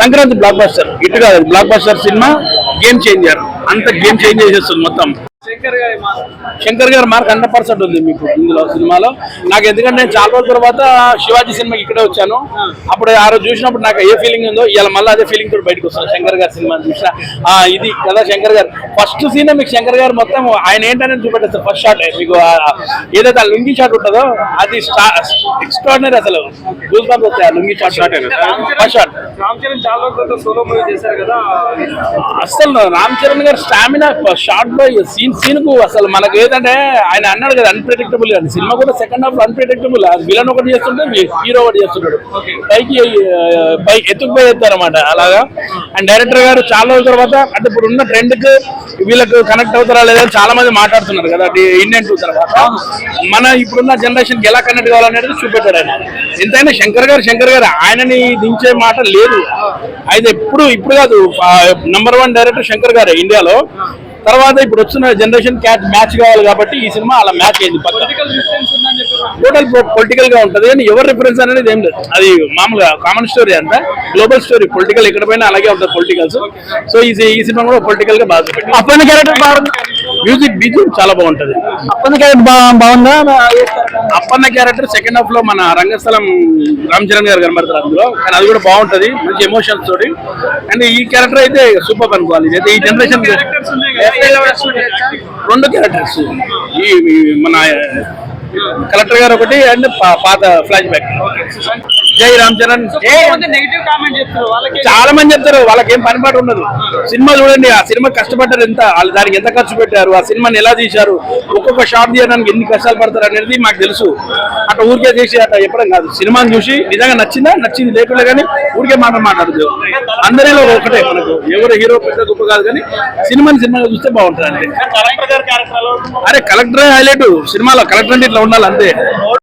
Sankranti block buster hit కాదు, block buster cinema game changer, అంత game change చేసేస్తుంది మొత్తం. శంకర్ గారి మార్క్ 100% ఉంది మీకు ఇందులో సినిమాలో. నాకు ఎందుకంటే నేను చాలా రోజుల తర్వాత శివాజీ సినిమాకి ఇక్కడే వచ్చాను, అప్పుడు ఆ రోజు చూసినప్పుడు నాకు ఏ ఫీలింగ్ ఉందో ఇవాళ మళ్ళీ అదే ఫీలింగ్ తోటి బయటకు వస్తాను. శంకర్ గారి సినిమా చూసిన ఇది కదా శంకర్ గారు ఫస్ట్ సీన్ మీకు శంకర్ గారు మొత్తం ఆయన ఏంటనేది చూపెట్టేస్తారు. ఫస్ట్ షాట్ మీకు ఏదైతే ఆ లుంగి షాట్ ఉంటుందో అది ఎక్స్ట్రాడినరీ, అసలు గూస్ బంప్స్ వస్తాయి ఆ లుంగి షాట్. ఫస్ట్ షాట్ అసలు రామ్ చరణ్ గారు స్టామినా షార్ట్ లో సీన్ కు అసలు మనకు ఏదంటే ఆయన అన్నాడు కదా అన్ప్రెడిక్టబుల్ అని, సినిమా కూడా సెకండ్ హాఫ్ అన్ప్రెడిక్టబుల్. విలన్ ఒకటి చేస్తుంటే హీరో ఒకటి చేస్తుంటాడు, పైకి ఎత్తుకుపోయి ఎత్తారన్నమాట అలాగా. అండ్ డైరెక్టర్ గారు చాలా రోజుల తర్వాత అంటే ఇప్పుడు ఉన్న ట్రెండ్ కి వీళ్ళకు కనెక్ట్ అవుతారా లేదా చాలా మంది మాట్లాడుతున్నారు కదా ఇండియన్ 2 తర్వాత. మన ఇప్పుడున్న జనరేషన్ కి ఎలా కనెక్ట్ కావాలనేది చూపెట్టారు ఆయన. ఎంతైనా శంకర్ గారు ఆయనని దించే మాట లేదు. అయితే ఇప్పుడు కాదు, #1 డైరెక్టర్ శంకర్ గారు ఇండియాలో. తర్వాత ఇప్పుడు వచ్చిన జనరేషన్ మ్యాచ్ కావాలి కాబట్టి ఈ సినిమా అలా మ్యాచ్ అయింది. టోటల్ పొలిటికల్ గా ఉంటది కానీ ఎవరు రిఫరెన్స్ అనేది ఏం లేదు, అది మామూలుగా కామన్ స్టోరీ అంతా, గ్లోబల్ స్టోరీ. పొలిటికల్ ఎక్కడ పోయినా అలాగే ఉంటుంది పొలిటికల్స్. సో ఈ సినిమా కూడా పొలిటికల్ గా బాగా అప్పన్న క్యారెక్టర్ బాగుంది, మ్యూజిక్ బీజియం చాలా బాగుంటది. అప్పన్న క్యారెక్టర్ బాగుందా? అప్పన్న క్యారెక్టర్ సెకండ్ హాఫ్ లో మన రంగస్థలం రామ్ చరణ్ గారు కనబడతారు అందులో, కానీ అది కూడా బాగుంటది, మంచి ఎమోషన్స్ తోటి. అండ్ ఈ క్యారెక్టర్ అయితే సూపర్ అనుకోవాలి. అయితే ఈ జనరేషన్ 2 క్యారెక్టర్స్, ఈ మన కలెక్టర్ గారు ఒకటి అండ్ పాత ఫ్లాష్ బ్యాక్. జై రామ్ చరణ్. చాలా మంది చెప్తారు వాళ్ళకి ఏం పనిపాటు ఉండదు. సినిమా చూడండి, ఆ సినిమా కష్టపడ్డారు ఎంత, వాళ్ళు దానికి ఎంత ఖర్చు పెట్టారు, ఆ సినిమాని ఎలా తీశారు, ఒక్కొక్క షాట్ తీయడానికి ఎన్ని కష్టాలు పడతారు అనేది మాకు తెలుసు. అట్లా ఊరికే చేసి అట్లా చెప్పడం కాదు, సినిమాని చూసి నిజంగా నచ్చింది లేకుండా కానీ ఊరికే మాట్లాడదు. అందరిలో ఒకటే, మనకు ఎవరు హీరో పెద్ద గొప్ప కాదు కానీ సినిమాగా చూస్తే బాగుంటుంది అంతే. అరే కలెక్టరే హైలైట్ సినిమాలో, కలెక్టర్ అంటే ఇట్లా ఉండాలి అంతే.